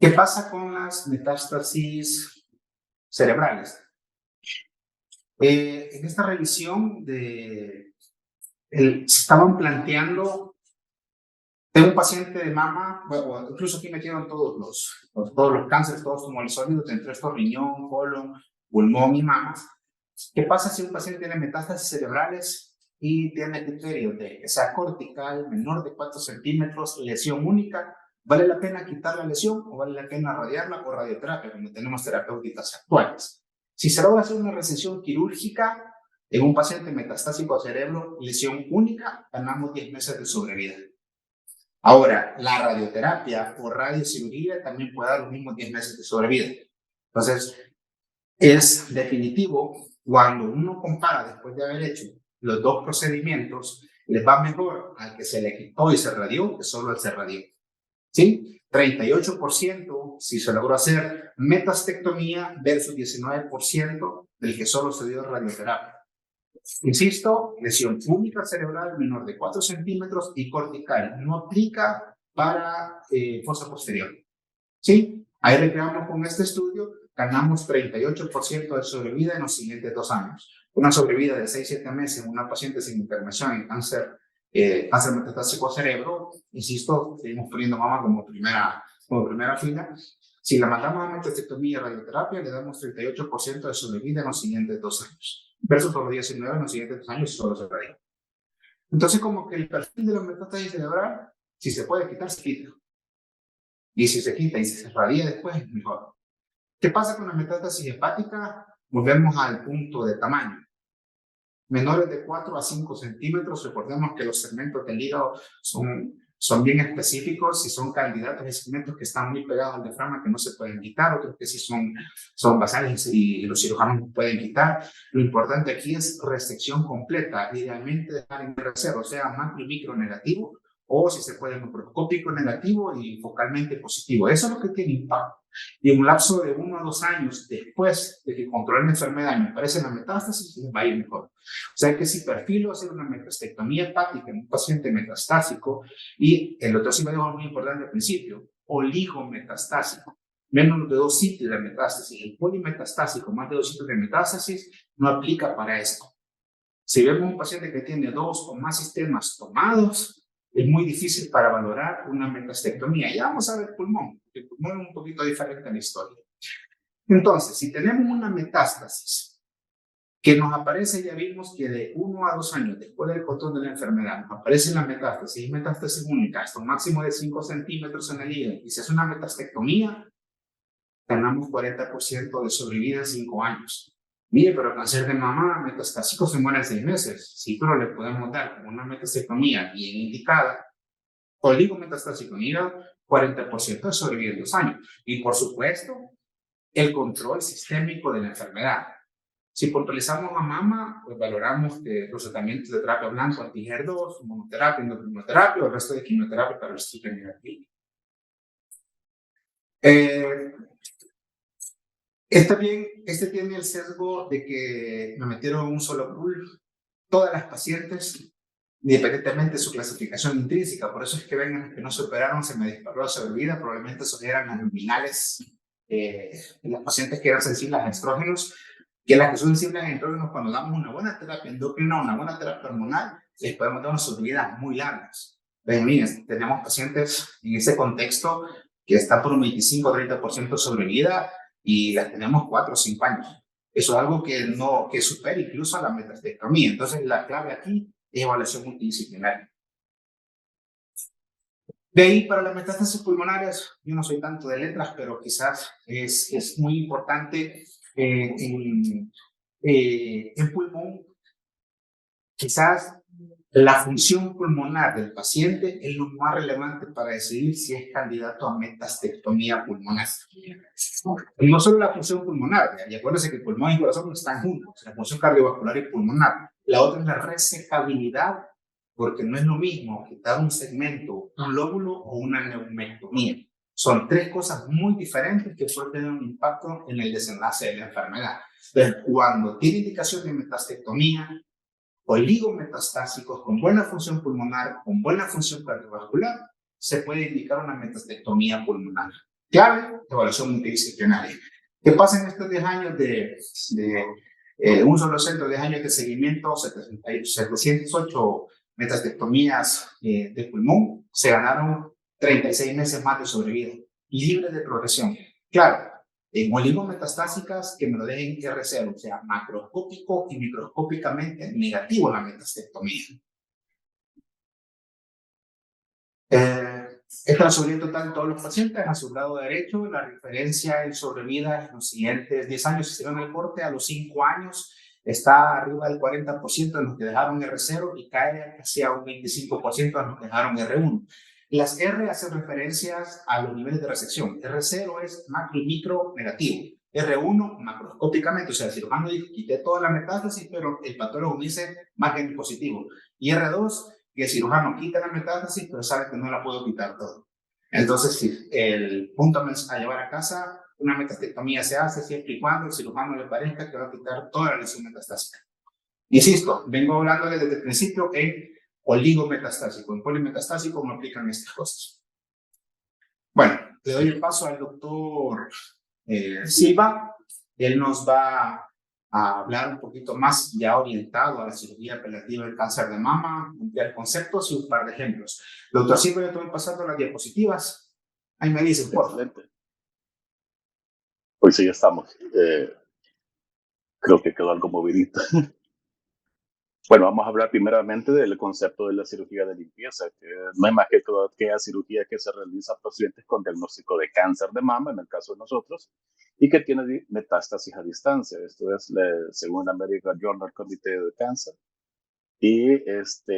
¿Qué pasa con las metástasis cerebrales? En esta revisión se estaban planteando, tengo un paciente de mama, bueno, incluso aquí metieron todos los cánceres, todos tumores sólidos, entre estos riñón, colon, pulmón y mama. ¿Qué pasa si un paciente tiene metástasis cerebrales y tiene criterios de que sea cortical, menor de 4 centímetros, lesión única? ¿Vale la pena quitar la lesión o vale la pena radiarla o radioterapia, como tenemos terapéuticas actuales? Si se logra hacer una resección quirúrgica en un paciente metastásico a cerebro, lesión única, ganamos 10 meses de sobrevida. Ahora, la radioterapia o radiocirugía también puede dar los mismos 10 meses de sobrevida. Entonces, es definitivo cuando uno compara, después de haber hecho los dos procedimientos, les va mejor al que se le quitó y se radió que solo al se radió. ¿Sí? 38% si se logró hacer metastectomía versus 19% del que solo se dio radioterapia. Insisto, lesión única cerebral menor de 4 centímetros y cortical. No aplica para fosa posterior. ¿Sí? Ahí recreamos con este estudio, ganamos 38% de sobrevida en los siguientes 2 años. Una sobrevida de 6-7 meses en una paciente sin intervención en cáncer metastásico a cerebro. Insisto, seguimos poniendo mama como primera fila. Si la mandamos a metastectomía y radioterapia, le damos 38% de sobrevida en los siguientes 2 años, versus los 19 en los siguientes 2 años y solo se radia. Entonces, como que el perfil de la metástasis cerebral, si se puede quitar, se quita. Y si se quita y si se radia después, es mejor. ¿Qué pasa con la metástasis hepática? Volvemos al punto de tamaño. menores de 4 a 5 centímetros. Recordemos que los segmentos del hígado son bien específicos y son candidatos a segmentos que están muy pegados al diafragma que no se pueden quitar, otros que sí son basales y los cirujanos no pueden quitar. Lo importante aquí es resección completa, idealmente dejar en R0, o sea, macro y micro negativo, o si se puede, microscópico negativo y focalmente positivo. Eso es lo que tiene impacto. Y en un lapso de 1 a 2 años después de que controle la enfermedad y me aparece la metástasis, va a ir mejor. O sea que si perfilo hacer una metastectomía hepática en un paciente metastásico, y el otro sí me dijo muy importante al principio, oligometastásico, menos de 2 sitios de metástasis. El polimetastásico, más de 2 sitios de metástasis, no aplica para esto. Si vemos un paciente que tiene 2 o más sistemas tomados, es muy difícil para valorar una metastectomía. Ya vamos a ver pulmón. El pulmón es un poquito diferente en la historia. Entonces, si tenemos una metástasis que nos aparece, ya vimos que de 1 a 2 años después del control de la enfermedad, nos aparece la metástasis única, hasta un máximo de 5 centímetros en el hígado, y se hace una metastectomía, ganamos 40% de sobrevida en 5 años. Mire, pero cáncer de mama metastásico se muere en 6 meses. Sí, pero le podemos dar como una metastectomía bien indicada, oligometastásico en hígado, 40% de sobrevida en 2 años. Y por supuesto, el control sistémico de la enfermedad. Si puntualizamos a mama, pues valoramos los tratamientos de terapia blanca, anti-HER2, monoterapia, endocrinoterapia, o el resto de quimioterapia para el triple negativo. Este tiene el sesgo de que me metieron en un solo pool todas las pacientes, independientemente de su clasificación intrínseca. Por eso es que ven a las que no se operaron, se me disparó la sobrevida. Probablemente esos eran las luminales, las pacientes que eran sensibles a estrógenos, que las que son sensibles a estrógenos, cuando damos una buena terapia endocrina, una buena terapia hormonal, les podemos dar unas sobrevidas muy largas. Ven, miren, tenemos pacientes en ese contexto que están por un 25-30% de sobrevida y las tenemos 4 o 5 años. Eso es algo que supera incluso a la metastectomía. Entonces, la clave aquí es evaluación multidisciplinaria. De ahí, para las metástasis pulmonares, yo no soy tanto de letras, pero quizás es muy importante en pulmón, quizás la función pulmonar del paciente es lo más relevante para decidir si es candidato a metastectomía pulmonar. Y no solo la función pulmonar, y acuérdense que el pulmón y el corazón están juntos, la función cardiovascular y pulmonar. La otra es la resecabilidad, porque no es lo mismo quitar un segmento, un lóbulo o una neumectomía. Son 3 cosas muy diferentes que pueden tener un impacto en el desenlace de la enfermedad. Entonces, cuando tiene indicación de metastectomía, oligometastásicos con buena función pulmonar, con buena función cardiovascular, se puede indicar una metastectomía pulmonar. Clave, evaluación multidisciplinaria. ¿Qué pasa en estos 10 años de un solo centro, 10 años de seguimiento, 708 metastectomías de pulmón, se ganaron 36 meses más de sobrevida, libre de progresión? Claro, en oligometastásicas que me lo dejen R0, o sea, macroscópico y microscópicamente negativo la metastectomía. Esta es la sobrevida total de todos los pacientes. A su lado derecho, la referencia en sobrevida en los siguientes 10 años hicieron el corte. A los 5 años está arriba del 40% de los que dejaron R0 y cae casi a un 25% de los que dejaron R1. Las R hacen referencias a los niveles de resección. R0 es macro y micro negativo. R1 macroscópicamente, o sea, el cirujano dijo, quité toda la metástasis, pero el patólogo dice más bien positivo. Y R2, que el cirujano quita la metástasis, pero sabe que no la puedo quitar todo. Entonces, si el punto a llevar a casa, una metastectomía se hace siempre y cuando el cirujano le parezca que va a quitar toda la lesión metastásica. Insisto, vengo hablándole desde el principio en oligometastásico. En polimetastásico no aplican estas cosas. Bueno, le doy el paso al doctor Silva. Él nos va a hablar un poquito más ya orientado a la cirugía apelativa del cáncer de mama, ampliar conceptos y un par de ejemplos. Doctor Silva, yo te voy pasando las diapositivas. Ahí me dicen, por favor. Pues sí, ya estamos. Creo que quedó algo movidito. Bueno, vamos a hablar primeramente del concepto de la cirugía de limpieza, que no es más que toda aquella cirugía que se realiza a pacientes con diagnóstico de cáncer de mama, en el caso de nosotros, y que tiene metástasis a distancia. Esto es según la American Journal Committee de Cancer. Y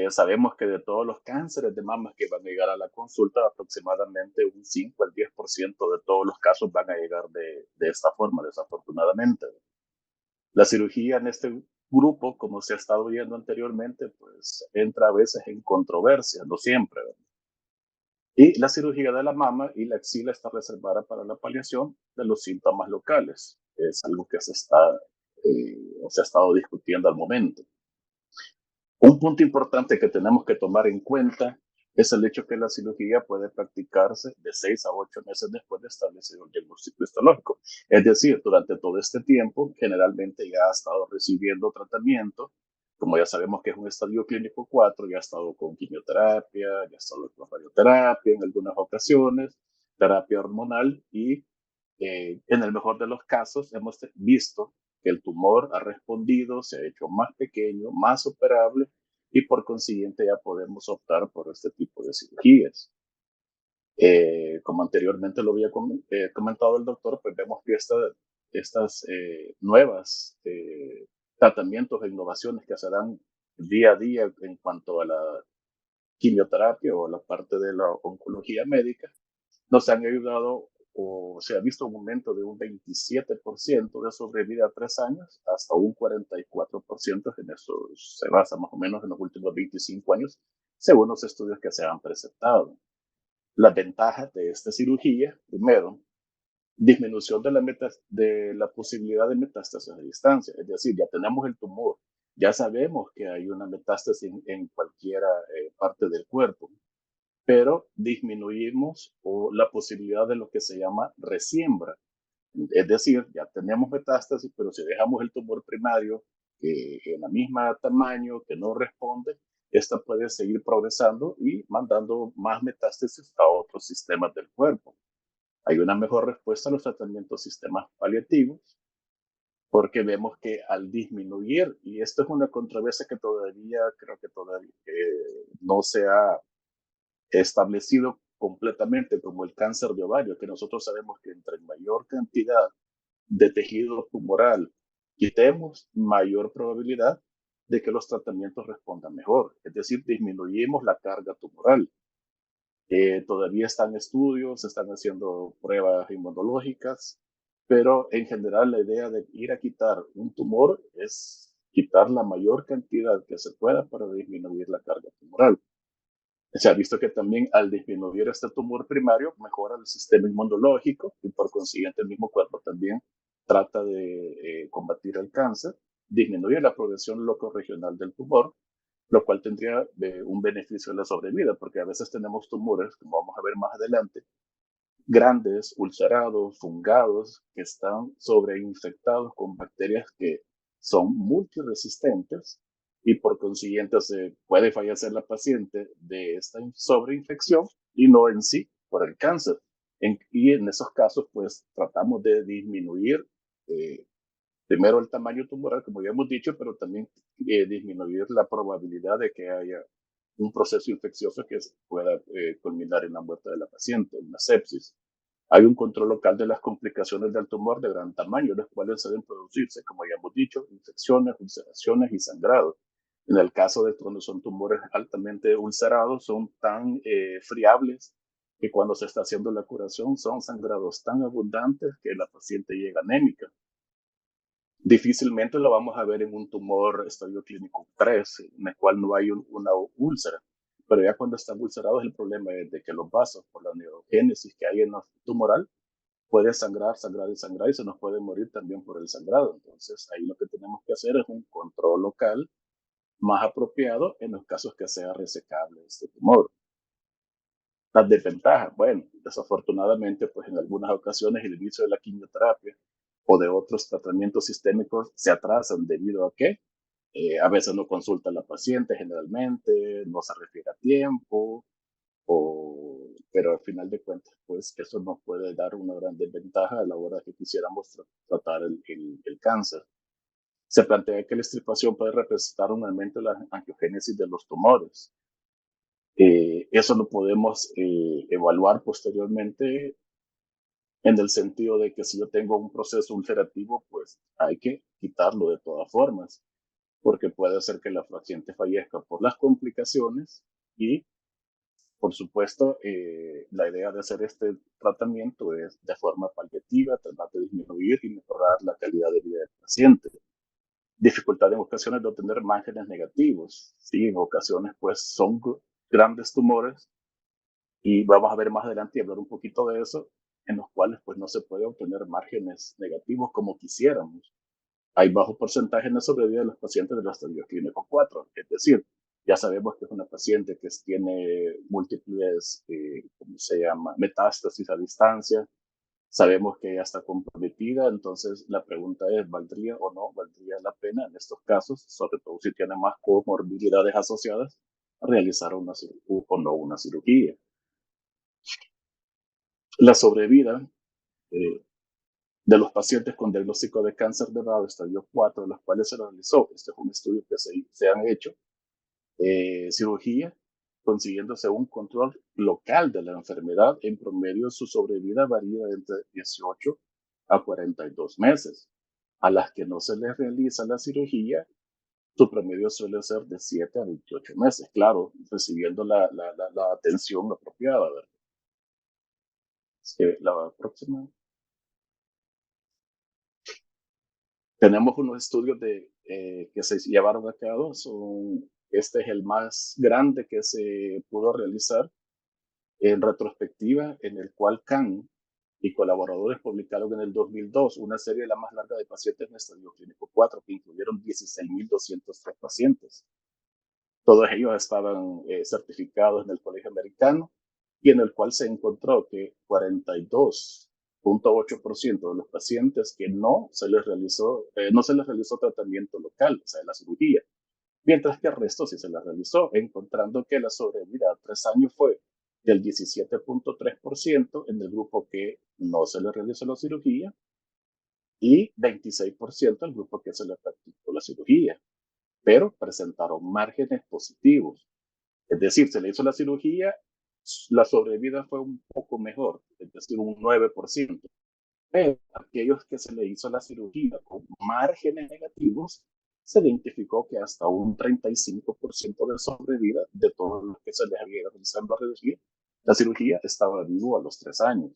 sabemos que de todos los cánceres de mama que van a llegar a la consulta, aproximadamente un 5 al 10% de todos los casos van a llegar de esta forma, desafortunadamente. La cirugía en este grupo, como se ha estado viendo anteriormente, pues entra a veces en controversia, no siempre, ¿verdad? Y la cirugía de la mama y la axila está reservada para la paliación de los síntomas locales. Es algo que se ha estado discutiendo al momento. Un punto importante que tenemos que tomar en cuenta es el hecho que la cirugía puede practicarse de 6 a 8 meses después de establecido el diagnóstico histológico. Es decir, durante todo este tiempo, generalmente ya ha estado recibiendo tratamiento. Como ya sabemos que es un estadio clínico 4, ya ha estado con quimioterapia, ya ha estado con radioterapia en algunas ocasiones, terapia hormonal y en el mejor de los casos hemos visto que el tumor ha respondido, se ha hecho más pequeño, más operable y por consiguiente ya podemos optar por este tipo de cirugías. Como anteriormente lo había comentado el doctor, pues vemos que estas nuevas tratamientos e innovaciones que se dan día a día en cuanto a la quimioterapia o la parte de la oncología médica, nos han ayudado o se ha visto un aumento de un 27% de sobrevida a 3 años hasta un 44% en eso se basa más o menos en los últimos 25 años, según los estudios que se han presentado. Las ventajas de esta cirugía, primero, disminución de la posibilidad de metástasis a distancia, es decir, ya tenemos el tumor, ya sabemos que hay una metástasis en cualquier parte del cuerpo, pero disminuimos la posibilidad de lo que se llama resiembra. Es decir, ya tenemos metástasis, pero si dejamos el tumor primario en la misma tamaño, que no responde, esta puede seguir progresando y mandando más metástasis a otros sistemas del cuerpo. Hay una mejor respuesta a los tratamientos sistemas paliativos, porque vemos que al disminuir, y esto es una controversia que todavía creo que todavía no se ha establecido completamente como el cáncer de ovario, que nosotros sabemos que entre mayor cantidad de tejido tumoral quitemos, mayor probabilidad de que los tratamientos respondan mejor, es decir, disminuimos la carga tumoral. Todavía están estudios, se están haciendo pruebas inmunológicas, pero en general la idea de ir a quitar un tumor es quitar la mayor cantidad que se pueda para disminuir la carga tumoral. Se ha visto que también al disminuir este tumor primario mejora el sistema inmunológico y por consiguiente el mismo cuerpo también trata de combatir el cáncer, disminuye la progresión locorregional del tumor, lo cual tendría un beneficio en la sobrevida, porque a veces tenemos tumores, como vamos a ver más adelante, grandes, ulcerados, fungados, que están sobreinfectados con bacterias que son multiresistentes y por consiguiente se puede fallecer la paciente de esta sobreinfección y no en sí por el cáncer. Y en esos casos, pues tratamos de disminuir primero el tamaño tumoral, como ya hemos dicho, pero también disminuir la probabilidad de que haya un proceso infeccioso que pueda culminar en la muerte de la paciente, una sepsis. Hay un control local de las complicaciones del tumor de gran tamaño, las cuales deben producirse, como ya hemos dicho, infecciones, ulceraciones y sangrados. En el caso de cuando son tumores altamente ulcerados, son tan friables que cuando se está haciendo la curación son sangrados tan abundantes que la paciente llega anémica. Difícilmente lo vamos a ver en un tumor estadio clínico 3, en el cual no hay una úlcera. Pero ya cuando están ulcerados, el problema es de que los vasos, por la neurogénesis que hay en el tumoral, puede sangrar, sangrar y sangrar y se nos puede morir también por el sangrado. Entonces, ahí lo que tenemos que hacer es un control local más apropiado en los casos que sea resecable este tumor. Las desventajas, bueno, desafortunadamente, pues en algunas ocasiones el inicio de la quimioterapia o de otros tratamientos sistémicos se atrasan debido a que a veces no consulta a la paciente generalmente, no se refiere a tiempo, pero al final de cuentas, pues eso nos puede dar una gran desventaja a la hora que quisiéramos tratar el cáncer. Se plantea que la extirpación puede representar un aumento de la angiogénesis de los tumores. Eso lo podemos evaluar posteriormente en el sentido de que si yo tengo un proceso ulcerativo, pues hay que quitarlo de todas formas, porque puede ser que la paciente fallezca por las complicaciones y, por supuesto, la idea de hacer este tratamiento es de forma paliativa, tratar de disminuir y mejorar la calidad de vida del paciente. Dificultad en ocasiones de obtener márgenes negativos, ¿sí? En ocasiones, pues, son grandes tumores y vamos a ver más adelante y hablar un poquito de eso, en los cuales pues no se puede obtener márgenes negativos como quisiéramos. Hay bajo porcentaje de sobrevida de los pacientes del estadio clínico 4, es decir, ya sabemos que es una paciente que tiene múltiples, ¿cómo se llama?, metástasis a distancia, sabemos que ya está comprometida, entonces la pregunta es, ¿valdría o no valdría la pena en estos casos, sobre todo si tiene más comorbilidades asociadas, realizar una cirugía o no una cirugía? La sobrevida de los pacientes con diagnóstico de cáncer de mama estadio 4, de los cuales se realizó, este es un estudio que se han hecho, cirugía, consiguiéndose un control local de la enfermedad, en promedio su sobrevida varía entre 18 a 42 meses. A las que no se les realiza la cirugía, su promedio suele ser de 7 a 28 meses, claro, recibiendo la atención apropiada, ¿verdad? La próxima. Tenemos unos estudios que se llevaron a cabo, este es el más grande que se pudo realizar en retrospectiva, en el cual Khan y colaboradores publicaron en el 2002 una serie de la más larga de pacientes en estadio clínico 4, que incluyeron 16.203 pacientes. Todos ellos estaban certificados en el Colegio Americano y en el cual se encontró que 42.8% de los pacientes que no se les realizó tratamiento local, o sea, la cirugía, mientras que el resto sí se la realizó, encontrando que la sobrevida a 3 años fue del 17.3% en el grupo que no se le realizó la cirugía y 26% el grupo que se le practicó la cirugía, pero presentaron márgenes positivos. Es decir, se le hizo la cirugía, la sobrevida fue un poco mejor, es decir, un 9%. Pero aquellos que se le hizo la cirugía con márgenes negativos, se identificó que hasta un 35% de sobrevida de todos los que se les había realizado la cirugía estaba vivo a los 3 años.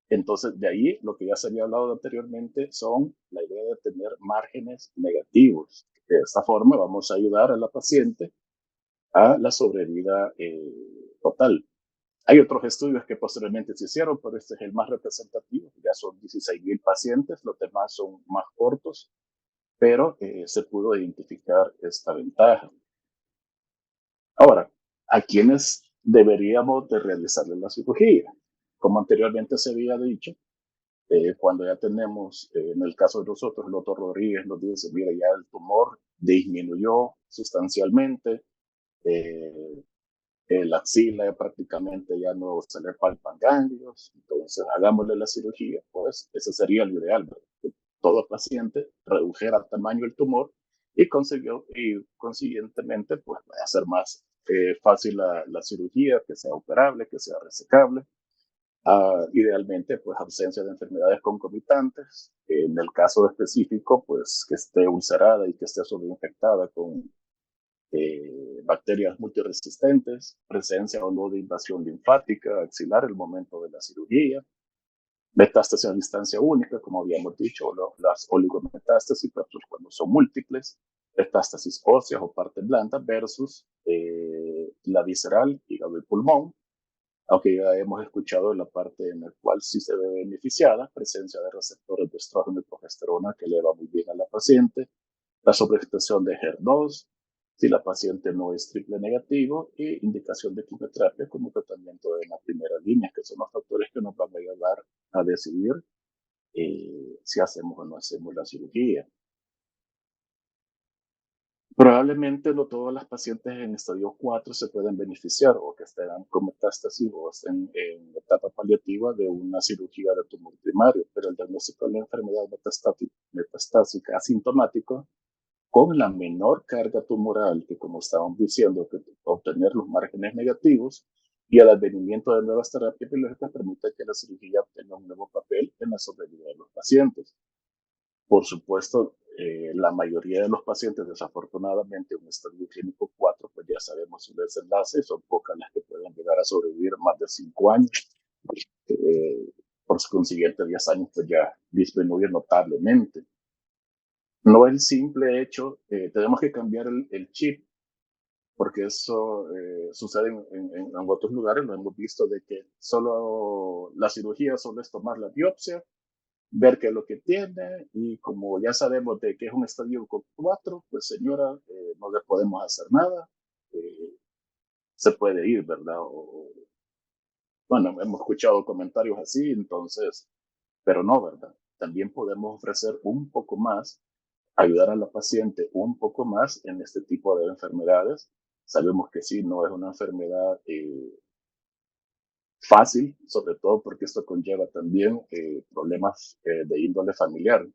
Entonces, de ahí lo que ya se había hablado anteriormente son la idea de tener márgenes negativos. De esta forma vamos a ayudar a la paciente a la sobrevida total. Hay otros estudios que posteriormente se hicieron, pero este es el más representativo. Ya son 16.000 pacientes, los demás son más cortos, pero se pudo identificar esta ventaja. Ahora, ¿a quiénes deberíamos de realizarle la cirugía? Como anteriormente se había dicho, cuando ya tenemos, en el caso de nosotros, el doctor Rodríguez nos dice, mira, ya el tumor disminuyó sustancialmente, la axila prácticamente ya no se le palpan ganglios, entonces hagámosle la cirugía, pues ese sería lo ideal, ¿verdad? Que todo paciente redujera el tamaño del tumor y consiguientemente pues va a ser más fácil la cirugía, que sea operable, que sea resecable. Idealmente, pues ausencia de enfermedades concomitantes. En el caso específico, pues que esté ulcerada y que esté sobreinfectada con bacterias multiresistentes, presencia o no de invasión linfática axilar en el momento de la cirugía, metástasis a distancia única, como habíamos dicho, las oligometástasis, pero cuando son múltiples, metástasis óseas o parte blanda versus la visceral, hígado y pulmón, aunque ya hemos escuchado la parte en la cual sí se ve beneficiada, presencia de receptores de estrógeno y progesterona que le va muy bien a la paciente, la sobreexpresión de HER2, si la paciente no es triple negativo, e indicación de quimioterapia como tratamiento en la primera línea, que son los factores que nos van a ayudar a decidir si hacemos o no hacemos la cirugía. Probablemente no todas las pacientes en estadio 4 se pueden beneficiar o que estén con metástasis o estén en etapa paliativa de una cirugía de tumor primario, pero el diagnóstico de la enfermedad metastásica asintomática con la menor carga tumoral que, como estábamos diciendo, que obtener los márgenes negativos y el advenimiento de nuevas terapias biológicas permite que la cirugía tenga un nuevo papel en la sobrevida de los pacientes. Por supuesto, la mayoría de los pacientes, desafortunadamente, en un estadio clínico 4, pues ya sabemos su desenlace, son pocas las que pueden llegar a sobrevivir más de 5 años. Por consiguiente, 10 años pues ya disminuye notablemente. No el simple hecho, tenemos que cambiar el chip, porque eso sucede en otros lugares, lo hemos visto, de que solo la cirugía solo es tomar la biopsia, ver qué es lo que tiene, y como ya sabemos de que es un estadio 4, pues señora, no le podemos hacer nada, se puede ir, ¿verdad? Bueno, hemos escuchado comentarios así, entonces, pero no, ¿verdad? También podemos ofrecer un poco más, ayudar a la paciente un poco más en este tipo de enfermedades. Sabemos que sí, no es una enfermedad fácil, sobre todo porque esto conlleva también problemas de índole familiar.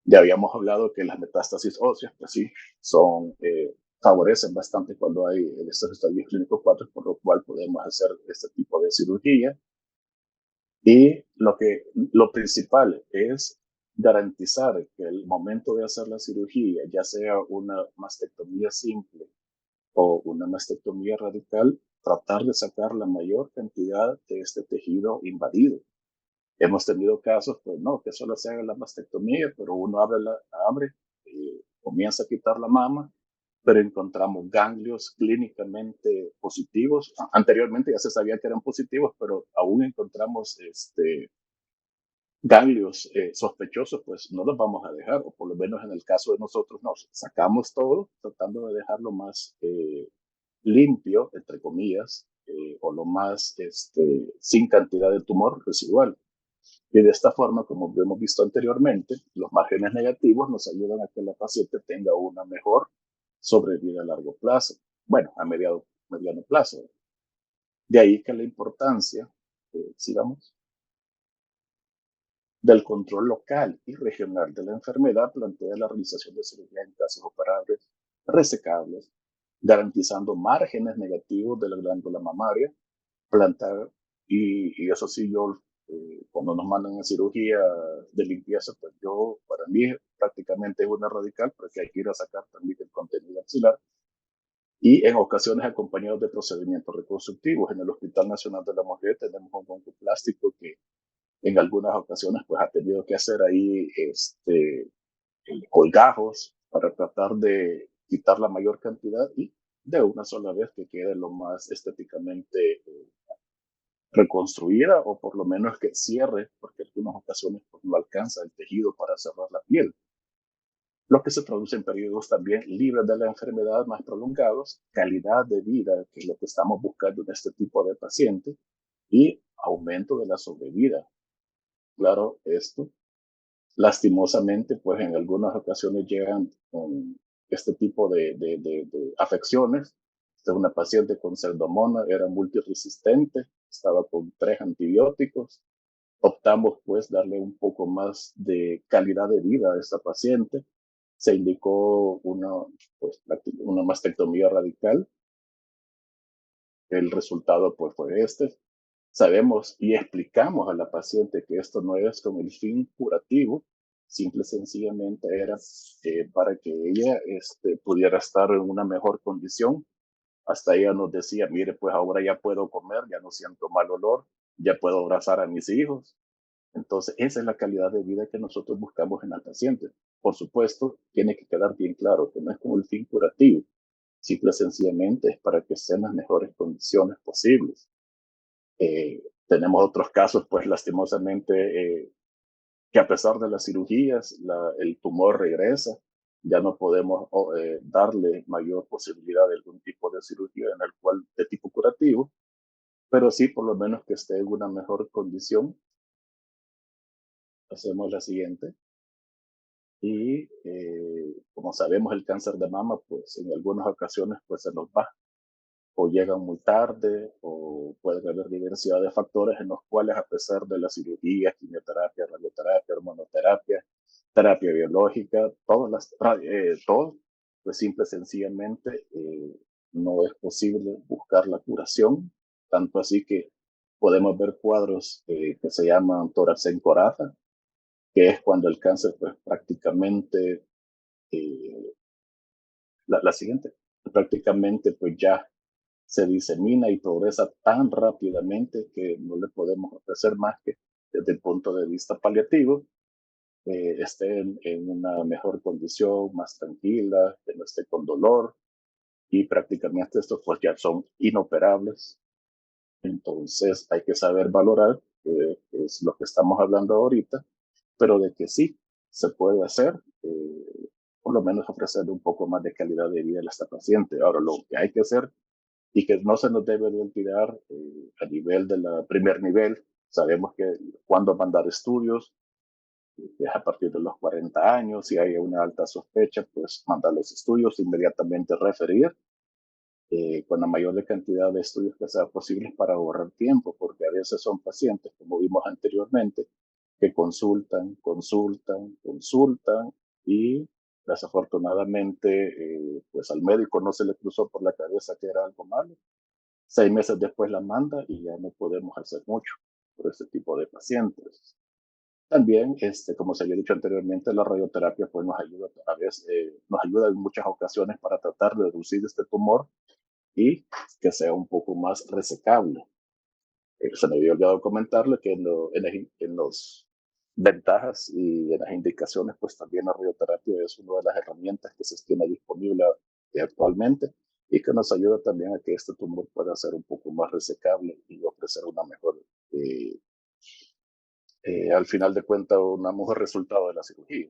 Ya habíamos hablado que las metástasis óseas, pues sí, favorecen bastante cuando hay estos estadios clínicos 4, por lo cual podemos hacer este tipo de cirugía. Y lo principal es garantizar que el momento de hacer la cirugía, ya sea una mastectomía simple o una mastectomía radical, tratar de sacar la mayor cantidad de este tejido invadido. Hemos tenido casos, pues no, que solo se haga la mastectomía, pero uno abre comienza a quitar la mama, pero encontramos ganglios clínicamente positivos. Anteriormente ya se sabía que eran positivos, pero aún encontramos ganglios sospechosos, pues no los vamos a dejar, o por lo menos en el caso de nosotros, nos sacamos todo, tratando de dejarlo más limpio, entre comillas, o lo más sin cantidad de tumor residual. Y de esta forma, como hemos visto anteriormente, los márgenes negativos nos ayudan a que la paciente tenga una mejor sobrevida a largo plazo, bueno, a mediano plazo. De ahí que la importancia, sigamos, del control local y regional de la enfermedad plantea la realización de cirugía en casos operables resecables, garantizando márgenes negativos de la glándula mamaria, plantar, y eso sí, yo, cuando nos mandan a cirugía de limpieza, pues para mí prácticamente es una radical, porque hay que ir a sacar también el contenido axilar, y en ocasiones acompañados de procedimientos reconstructivos. En el Hospital Nacional de la Mujer tenemos un oncoplástico que en algunas ocasiones pues ha tenido que hacer ahí colgajos para tratar de quitar la mayor cantidad y de una sola vez que quede lo más estéticamente reconstruida, o por lo menos que cierre, porque en algunas ocasiones pues, no alcanza el tejido para cerrar la piel, lo que se traduce en periodos también libres de la enfermedad más prolongados, calidad de vida, que es lo que estamos buscando en este tipo de pacientes, y aumento de la sobrevida. Claro, esto lastimosamente, pues en algunas ocasiones llegan con este tipo de afecciones. Esta es una paciente con pseudomonas, era multiresistente, estaba con 3 antibióticos. Optamos pues darle un poco más de calidad de vida a esta paciente. Se indicó una mastectomía radical. El resultado pues fue este. Sabemos y explicamos a la paciente que esto no es con el fin curativo, simple y sencillamente era para que ella pudiera estar en una mejor condición. Hasta ella nos decía, mire, pues ahora ya puedo comer, ya no siento mal olor, ya puedo abrazar a mis hijos. Entonces, esa es la calidad de vida que nosotros buscamos en la paciente. Por supuesto, tiene que quedar bien claro que no es con el fin curativo, simple y sencillamente es para que estén en las mejores condiciones posibles. Tenemos otros casos, pues lastimosamente, que a pesar de las cirugías, el tumor regresa, ya no podemos darle mayor posibilidad de algún tipo de cirugía en el cual de tipo curativo, pero sí por lo menos que esté en una mejor condición. Hacemos la siguiente. y como sabemos el cáncer de mama pues en algunas ocasiones pues se nos va o llegan muy tarde o puede haber diversidad de factores en los cuales a pesar de la cirugía, quimioterapia, radioterapia, hormonoterapia, terapia biológica, todo, pues simple y sencillamente no es posible buscar la curación, tanto así que podemos ver cuadros que se llaman tórax en coraza, que es cuando el cáncer pues prácticamente, eh, la siguiente, prácticamente pues ya se disemina y progresa tan rápidamente que no le podemos ofrecer más que desde el punto de vista paliativo, esté en una mejor condición, más tranquila, que no esté con dolor y prácticamente estos pues ya son inoperables. Entonces hay que saber valorar, es lo que estamos hablando ahorita, pero de que sí se puede hacer, por lo menos ofrecer un poco más de calidad de vida a esta paciente. Ahora, lo que hay que hacer y que no se nos debe de olvidar a nivel de la primer nivel, sabemos que cuando mandar estudios, es a partir de los 40 años, si hay una alta sospecha, pues mandar los estudios, inmediatamente referir con la mayor cantidad de estudios que sea posible para ahorrar tiempo, porque a veces son pacientes, como vimos anteriormente, que consultan y desafortunadamente pues al médico no se le cruzó por la cabeza que era algo malo. 6 meses después la manda y ya no podemos hacer mucho por este tipo de pacientes. También, como se había dicho anteriormente, la radioterapia pues nos ayuda a veces, nos ayuda en muchas ocasiones para tratar de reducir este tumor y que sea un poco más resecable. Se me había olvidado comentarle que en los ventajas y en las indicaciones, pues también la radioterapia es una de las herramientas que se tiene disponible actualmente y que nos ayuda también a que este tumor pueda ser un poco más resecable y ofrecer una mejor, al final de cuentas, un mejor resultado de la cirugía.